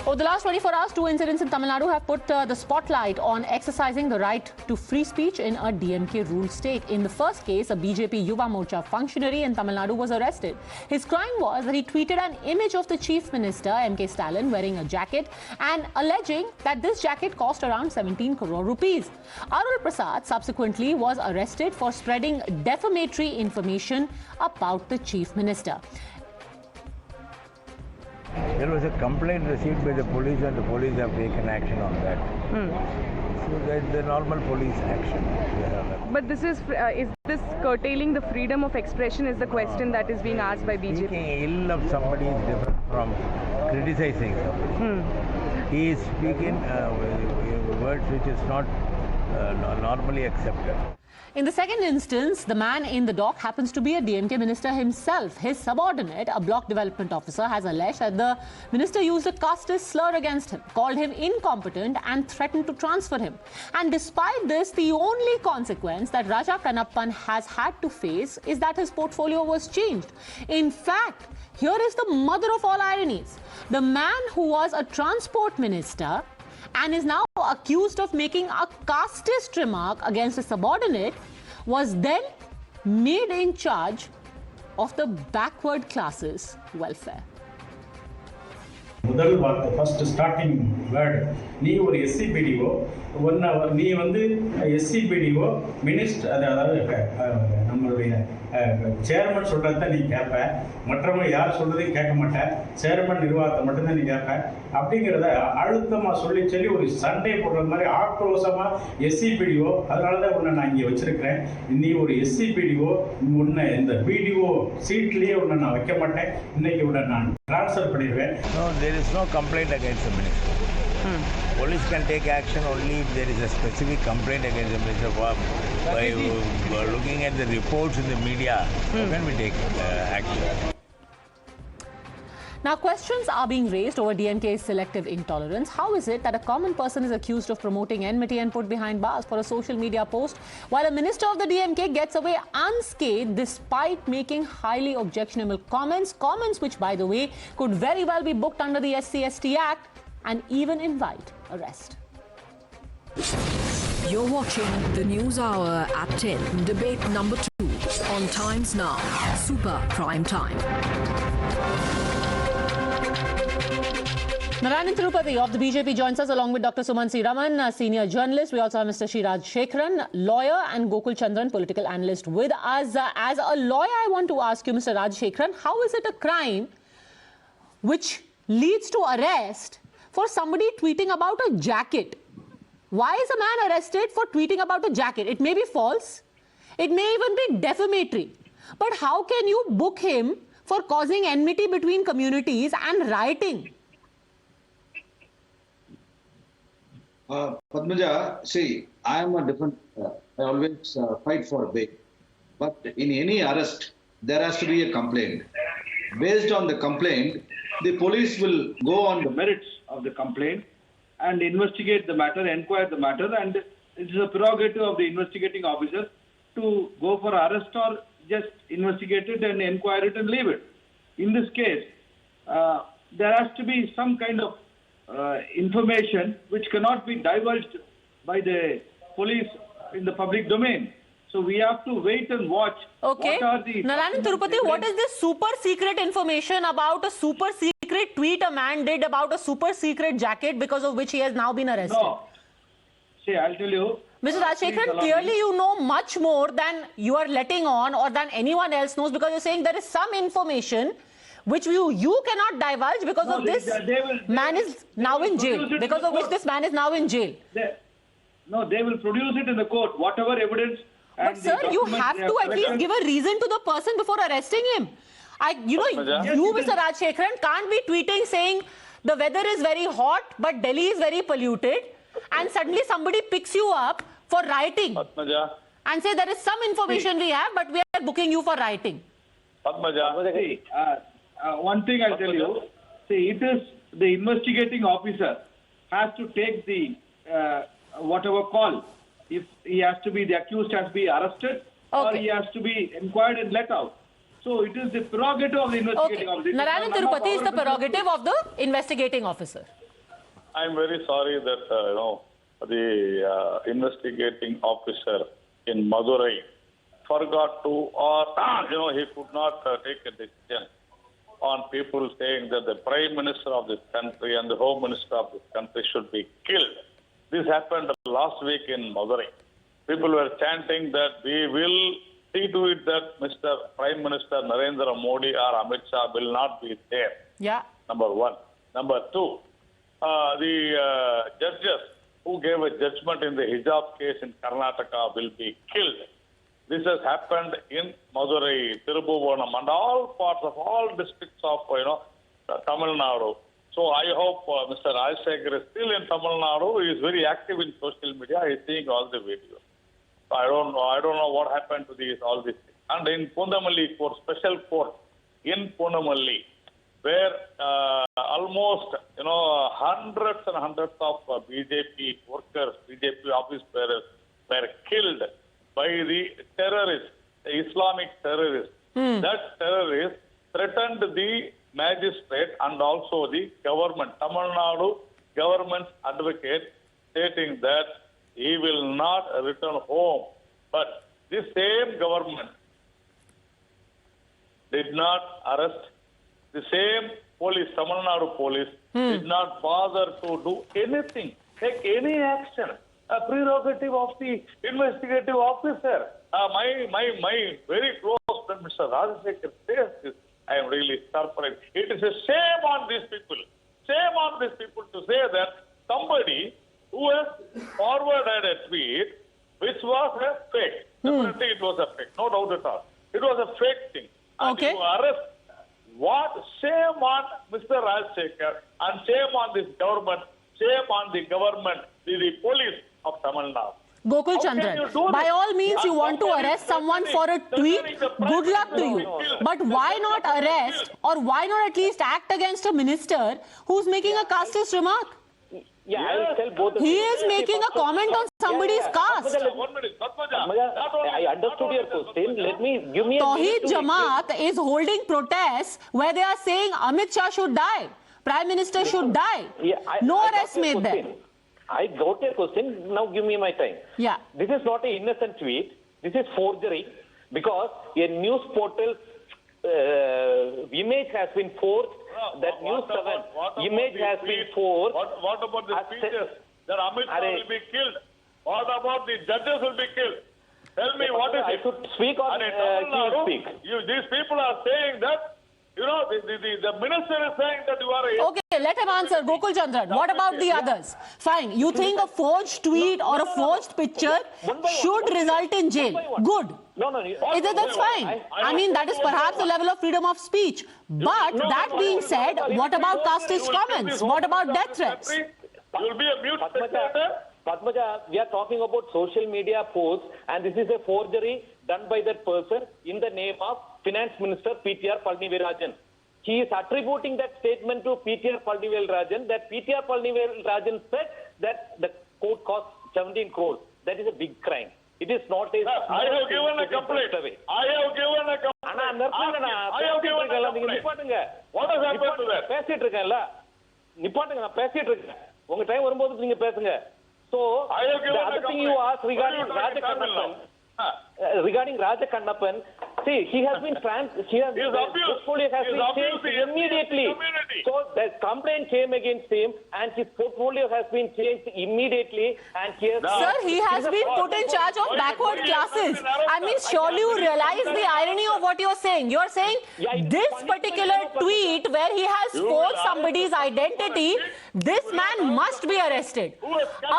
Over the last 24 hours, two incidents in Tamil Nadu have put the spotlight on exercising the right to free speech in a DMK-ruled state. In the first case, a BJP Yuva Morcha functionary in Tamil Nadu was arrested. His crime was that he tweeted an image of the Chief Minister, M.K. Stalin, wearing a jacket and alleging that this jacket cost around 17 crore rupees. Arul Prasad subsequently was arrested for spreading defamatory information about the Chief Minister. There was a complaint received by the police and the police have taken action on that. So that's the normal police action. But this is this curtailing the freedom of expression is the question that is being asked by BJP. Speaking ill of somebody is different from criticizing somebody. He is speaking words which is not normally accepted. In the second instance, the man in the dock happens to be a DMK minister himself. His subordinate, a block development officer, has alleged that the minister used a casteist slur against him, called him incompetent and threatened to transfer him. And despite this, the only consequence that Raja Kannappan has had to face is that his portfolio was changed. In fact, here is the mother of all ironies. The man who was a transport minister and is now accused of making a casteist remark against a subordinate was then made in charge of the backward classes' welfare. முதல் வார்த்தை first starting word நீ ஒரு எஸ்சிபிடிஓ நீ வந்து எஸ்சிபிடிஓ minister அதாவது நம்மளுடைய chairman சொல்கிறத நீ கேட்ப மற்றவங்க யார் சொல்கிறதையும் கேட்க மாட்டேன் சேர்மன் நிர்வாகத்தை மட்டும்தான் நீ கேட்ப அப்படிங்கிறத அழுத்தமாக சொல்லி ஒரு சண்டை போடுறது மாதிரி ஆக்ரோஷமாக எஸ்சிபிடிஓ அதனால தான் உன்னை நான் இங்கே வச்சிருக்கிறேன் நீ ஒரு எஸ்சிபிடிஓ உன்னை இந்த பிடிஓ சீட்லேயே உன்னை நான் வைக்க மாட்டேன் இன்னைக்கு உன்னை நான் ட்ரான்ஸ்ஃபர் பண்ணிடுவேன். No, there is no complaint against the minister. Police can take action only if there is a specific complaint against the minister. By looking at the reports in the media, when we take action. Now, questions are being raised over DMK's selective intolerance. How is it that a common person is accused of promoting enmity and put behind bars for a social media post, while a minister of the DMK gets away unscathed despite making highly objectionable comments which, by the way, could very well be booked under the SC/ST Act and even invite arrest? You're watching the News Hour at 10, debate number 2 on Times Now, Super Prime Time. Narayanan Tirupati of the BJP joins us along with Dr. Suman C. Raman, a senior journalist. We also have Mr. Shiraj Shekharan, lawyer, and Gokul Chandran, political analyst with us. As a lawyer, I want to ask you, Mr. Raj Shekharan, how is it a crime which leads to arrest for somebody tweeting about a jacket? Why is a man arrested for tweeting about a jacket? It may be false. It may even be defamatory. But how can you book him for causing enmity between communities and rioting? Padmaja, see, I am a different, I always fight for bail. But in any arrest, there has to be a complaint. Based on the complaint, the police will go on the merits of the complaint and investigate the matter, inquire the matter, and it is a prerogative of the investigating officer to go for arrest or just investigate it and inquire it and leave it. In this case, there has to be some kind of information which cannot be divulged by the police in the public domain. So we have to wait and watch. Okay. Narayanan Tirupati, what is this super secret information about a super secret tweet a man did about a super secret jacket because of which he has now been arrested? No. See, I'll tell you. Mr. Rajshekharan, clearly you know much more than you are letting on or than anyone else knows, because you're saying there is some information which you cannot divulge because of this man is now in jail. Because of which this man is now in jail. They will produce it in the court, whatever evidence. But sir, you have to at least give a reason to the person before arresting him. You, Mr. Rajshekharan, can't be tweeting saying the weather is very hot, but Delhi is very polluted, and suddenly somebody picks you up for rioting and say there is some information we have, but we are booking you for rioting. One thing I'll tell you, see, it is the investigating officer has to take the whatever call. If he has to be, the accused has to be arrested, or he has to be inquired and let out. So it is the prerogative of the investigating officer. Narayanan Tirupati is the prerogative of the investigating officer. I'm very sorry that the investigating officer in Madurai forgot to, or he could not take a decision on people saying that the Prime Minister of this country and the Home Minister of this country should be killed. This happened last week in Madurai. People were chanting that we will see to it that Mr. Prime Minister Narendra Modi or Amit Shah will not be there. Yeah. Number one. Number two, the judges who gave a judgment in the hijab case in Karnataka will be killed. This has happened in Madurai, Tirubhuvanam, and all parts of all districts of Tamil Nadu. So I hope Mr. Rajshekhar is still in Tamil Nadu. He is very active in social media. He is seeing all the videos. So I don't know what happened to all these things. And in Pundamalli court, special court in Pundamalli, where almost hundreds and hundreds of BJP workers, BJP office bearers were killed by the terrorists, the Islamic terrorists. That terrorist threatened the magistrate and also the government, Tamil Nadu government's advocate, stating that he will not return home. But this same government did not arrest. The same police, Tamil Nadu police, did not bother to do anything, take any action. A prerogative of the investigative officer. My very close friend, Mr. Rajshekhar, says this. I am really surprised. It is a shame on these people. Shame on these people to say that somebody who has forwarded a tweet which was a fake. Definitely it was a fake, no doubt at all. It was a fake thing. And Okay. you arrest. What? Shame on Mr. Rajshekhar and shame on this government, shame on the government, the police of Tamil Nadu. Gokul How can you Chandran, do by this? all means you want to arrest someone for a tweet, good luck to you. But why not arrest, or why not at least act against a minister who's making a casteist remark? Yeah, I will tell both. He is making a comment on somebody's caste. 1 minute, Padmaja. I understood your question. Let me give me a Tawheed minute to Jamaat is holding protests where they are saying Amit Shah should die, Prime Minister should die. No arrests made there. I got your question. Now give me my time. Yeah. This is not an innocent tweet. This is forgery because a news portal image has been forged. That News 7 image has been forged. What about the speeches that Amit Shah will be killed? What about the judges will be killed? Tell me what is I it? should speak on And in Tamil Nadu, speak. these people are saying that, the minister is saying that you are a... Okay, let him answer. Gokul Chandran, what about the others? Fine, you think a forged tweet or a forged picture should result in jail. Good. No. That's fine. I mean, that is perhaps the level of freedom of speech. But that being said, what about casteist comments? What about death threats? You will be a mute spectator. Padmaja, we are talking about social media posts, and this is a forgery done by that person in the name of Finance Minister PTR Palnivirajan. He is attributing that statement to PTR Palnivirajan, that PTR Palnivirajan said that the court cost 17 crores. That is a big crime. It is not a... I have given a complaint. I have given a complaint. What has happened to that? பேசிட்டு இருக்கேன்ல நிப்பாட்டுங்க நான் பேசிட்டு இருக்கேன் உங்க time வரும்போது நீங்க பேசுங்க so I have given the a other thing complaint. you asked regarding What are you talking Raja about? Kannappan regarding Raja Kannappan, see he has been He is abused. portfolio has He is been abused changed the immediately. community. So the complaint came against him and his portfolio has been changed immediately and he has Sir, he has been put in charge of backward classes. I mean, surely you realize the irony of what you're saying. You're saying this particular tweet where he has forged somebody's identity, this man must be arrested.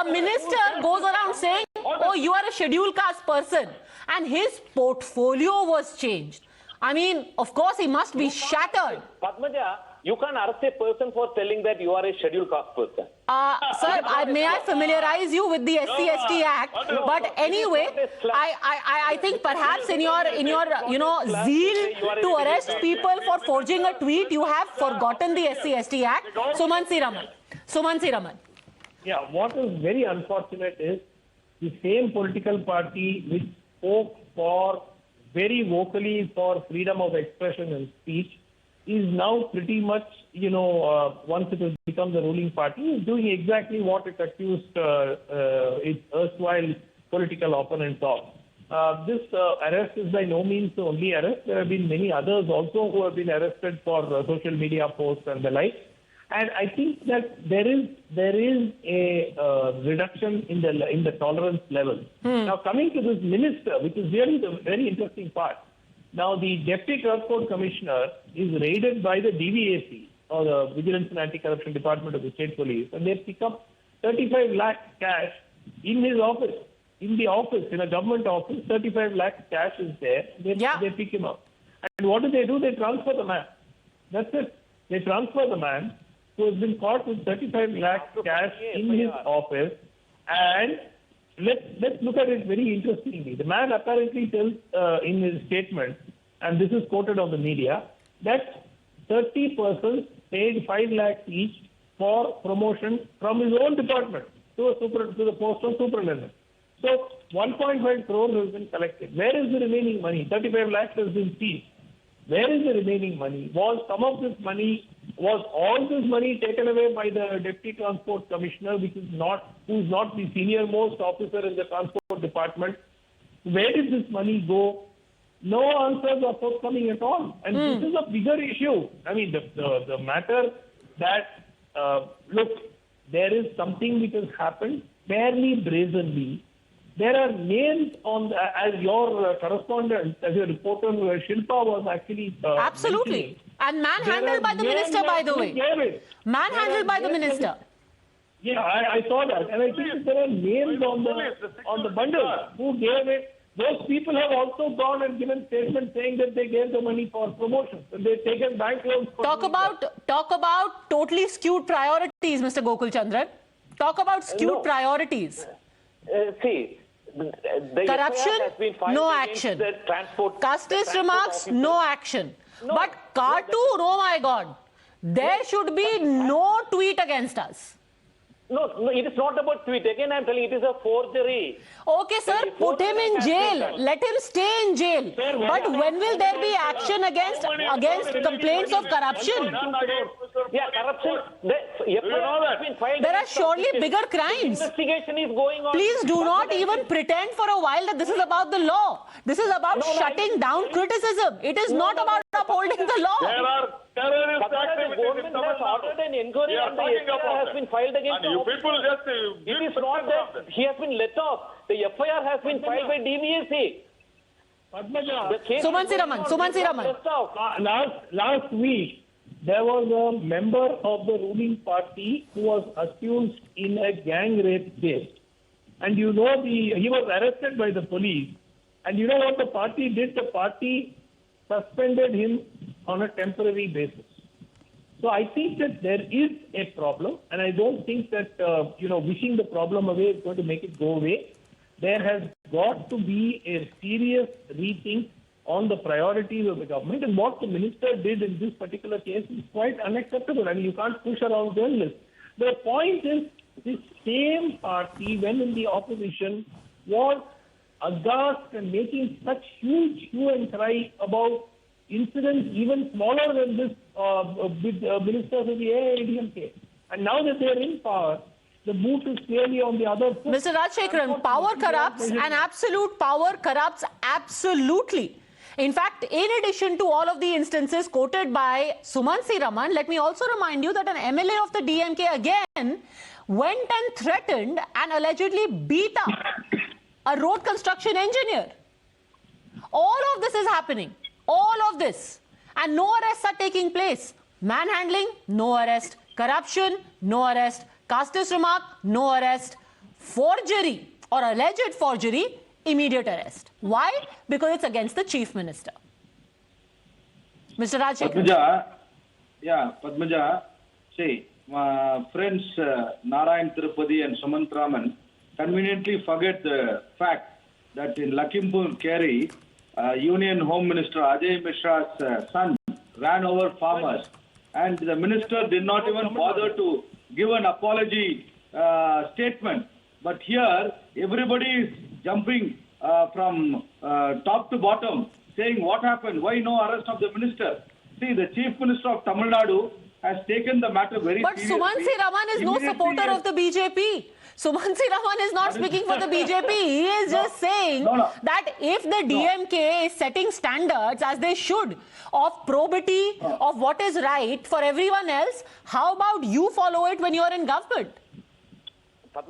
A minister goes around saying, oh, you are a scheduled caste person, and his portfolio was changed. I mean, of course, he must be shattered. Padmaja, you can't arrest a person for telling that you are a scheduled caste person. Sir, may I familiarize you with the SC/ST Act? But anyway, I think perhaps in your zeal to arrest people for forging a tweet, you have forgotten the SC/ST Act. Sumansi Raman. Yeah, what is very unfortunate is the same political party which spoke for very vocally for freedom of expression and speech is now pretty much, once it has become the ruling party, is doing exactly what it accused its erstwhile political opponents of. This arrest is by no means the only arrest. There have been many others also who have been arrested for social media posts and the like. And I think that there is a reduction in the tolerance level. Now, coming to this minister, which is really the very interesting part. Now, the Deputy Transport Commissioner is raided by the DVAC, or the Vigilance and Anti-Corruption Department of the State Police, and they pick up 35 lakh cash in his office. In the office, in a government office, 35 lakh cash is there. They pick him up. And what do? They transfer the man. That's it. They transfer the man who has been caught with 35 lakh cash in his office. And let's look at it very interestingly. The man apparently tells in his statement, and this is quoted on the media, that 30 persons paid 5 lakhs each for promotion from his own department to the post of superintendent. So 1.5 crores has been collected. Where is the remaining money? 35 lakhs has been seized. Where is the remaining money? Was all this money taken away by the Deputy Transport Commissioner, who's not the senior most officer in the Transport Department? Where did this money go? No answers are forthcoming at all. And this is a bigger issue. I mean, the matter that, look, there is something which has happened fairly brazenly. There are names on, as your correspondent, as your reporter, Shilpa was actually... Absolutely. And manhandled by the minister, by the way. Manhandled by the minister. Yeah, I saw that. And I think there are names on the bundle who gave it. Those people have also gone and given statements saying that they gave the money for promotions and they've taken bank loans. Talk about totally skewed priorities, Mr. Gokul Chandran. Talk about skewed priorities. See, the corruption, has been filed no against action. The transport, Castist remarks, officer. no action. But cartoon, oh my God, there should be no tweet against us. No, it is not about tweet. Again, I'm telling you, it is a forgery. Okay, sir, put him in jail. Let him stay in jail. But when will there be action against complaints of corruption? Yeah, corruption. There are surely bigger crimes. Investigation is going on. Please do not even pretend for a while that this is about the law. This is about shutting down criticism. It is not about upholding the law. There are terrorist The government has ordered an inquiry and the FIR has been filed against him. People just... It is not that he has been let off. The FIR has been filed by DVAC. Suman Siraman. Last week, there was a member of the ruling party who was accused in a gang rape case. And he was arrested by the police. And you know what the party did? The party suspended him on a temporary basis. So I think that there is a problem, and I don't think that, wishing the problem away is going to make it go away. There has got to be a serious rethink on the priorities of the government, and what the minister did in this particular case is quite unacceptable. I mean, you can't push around journalists. The point is, this same party, when in the opposition, was aghast and making such huge hue and cry about incidents even smaller than this with ministers of the AIADMK. And now that they are in power, the boot is clearly on the other foot. Mr. Rajshekharan, power corrupts and absolute power corrupts absolutely. In fact, in addition to all of the instances quoted by Suman Siraman, let me also remind you that an MLA of the DMK again went and threatened and allegedly beat up a road construction engineer. All of this is happening. All of this. And no arrests are taking place. Manhandling, no arrest. Corruption, no arrest. Castist remark, no arrest. Forgery or alleged forgery, immediate arrest. Why? Because it's against the chief minister. Mr. Rajshekharan. Padmaja, see, my friends Narayan Tirupati and Sumant Raman conveniently forget the fact that in Lakhimpur Kheri, Union Home Minister Ajay Mishra's son ran over farmers, and the minister did not even bother to give an apology statement. But here, everybody is jumping from top to bottom, saying what happened, why no arrest of the minister? See, the Chief Minister of Tamil Nadu has taken the matter very But seriously. Sumansi Raman is no Immediately supporter of the BJP. Sumansi Raman is not speaking for the BJP. He is just saying that if the DMK is setting standards, as they should, of probity, of what is right for everyone else, how about you follow it when you are in government?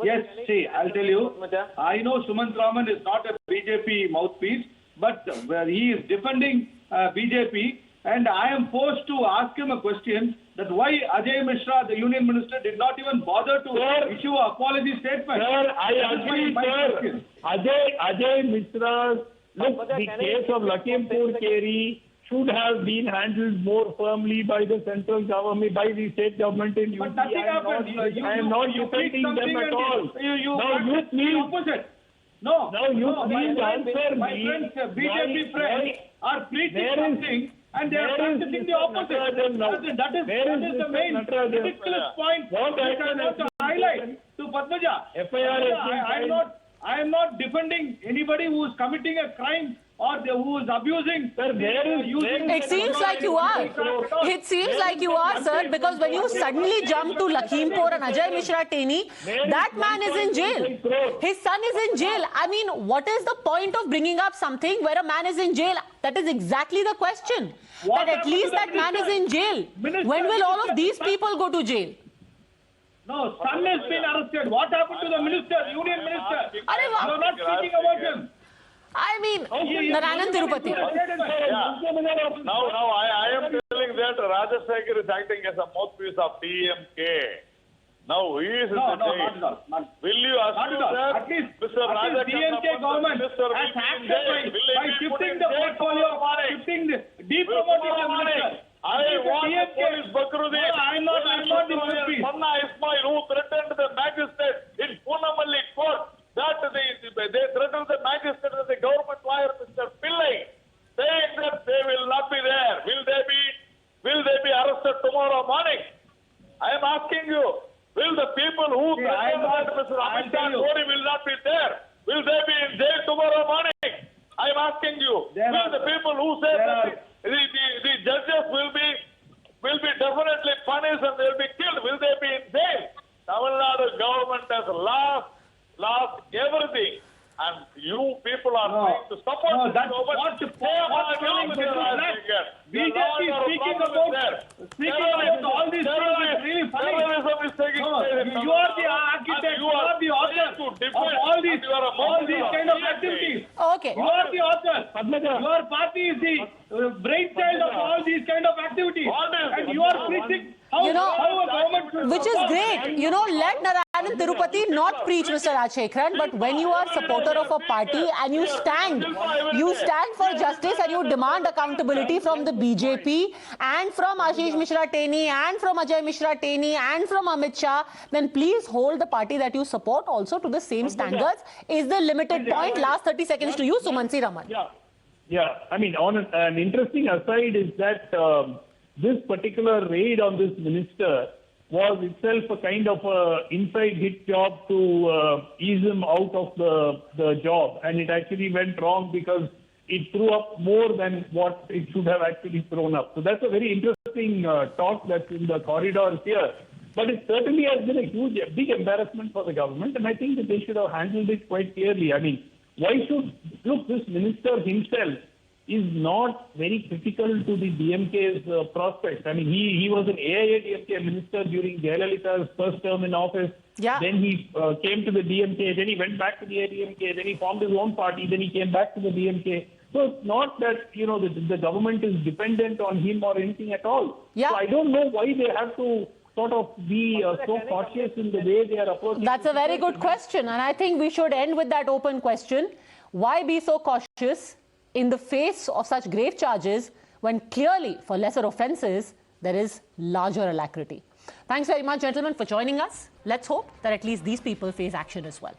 Yes, see, I'll tell you. I know Sumant Raman is not a BJP mouthpiece, but he is defending BJP, and I am forced to ask him a question that why Ajay Mishra, the Union Minister, did not even bother to issue an apology statement. Sir, I agree, sir. Ajay Mishra, look, the case of Lakhimpur Kheri should have been handled more firmly by the central government, by the state government in UP. But nothing happened. I am not defending them at all. Now you please. No, please answer my me. friends, BJP friends are preaching something and they are practicing the opposite. That is the main ridiculous point that I want to highlight to Padmaja. I am not defending anybody who is committing a crime or who is abusing. It seems like you are. It seems like you are, sir, because when you suddenly jump to Lakhimpur and Ajay Mishra Teni, that man is in jail. His son is in jail. I mean, what is the point of bringing up something where a man is in jail? That is exactly the question. That at least that man is in jail. When will all of these people go to jail? No, son has been arrested. What happened to the minister, Union Minister? You are not speaking about him. I mean, Narayanan Tirupati. Now I am telling that Rajasekhar is acting as a mouthpiece of DMK. Now he is in the jail. Will you assume that at least Mr. Rajasekhar DMK government has acted by shifting the portfolio, shifting the depromoting the minister. I want police Bakruddin. I'm not the mouthpiece. Manna Ismail, who threatened the magistrate in Punamalli court, that they threatened the magistrate and the government lawyer, Mr. Pillai, saying that they will not be there. Will they be arrested tomorrow morning? I am asking you, will the people who threatened that Mr. Amit Shah Modi will not be there? Will they be in jail tomorrow morning? I am asking you, will the people who say that the judges will be definitely punished and they will be killed, will they be in jail? Tamil Nadu government has lost everything, and you people are trying to support No, this that's government. what the BJP is speaking about all these things is really funny. Terrorism is taking place. You are the architect, you are the author of all these kind of activities. Okay. You are the author. Your party is the brainchild of all these kind of activities. And you are preaching how a government should Which is support. great. Let Narayanan Tirupati not preach, Mr. Rajshekharan, but when you are supporter of a party and you stand for justice and you demand accountability from the BJP and from Ashish Mishra Teni and from Ajay Mishra Teni and from Amit Shah, then please hold the party that you support also to the same standards. Is the limited point. Last 30 seconds to you, Sumansi Raman. Yeah. I mean, on an interesting aside is that this particular raid on this minister was itself a kind of a inside hit job to ease him out of the job, and it actually went wrong because it threw up more than what it should have actually thrown up. So that's a very interesting talk that's in the corridors here. But it certainly has been a big embarrassment for the government, and I think that they should have handled it quite clearly. I mean, this minister himself is not very critical to the DMK's prospects. I mean, he was an AIADMK minister during Jayalalitha's first term in office. Yeah. Then he came to the DMK, then he went back to the AIADMK, then he formed his own party, then he came back to the DMK. So it's not that, the government is dependent on him or anything at all. Yeah. So I don't know why they have to sort of be so cautious in the way they are approaching. That's a very good question, and I think we should end with that open question. Why be so cautious in the face of such grave charges when clearly for lesser offences there is larger alacrity? Thanks very much, gentlemen, for joining us. Let's hope that at least these people face action as well.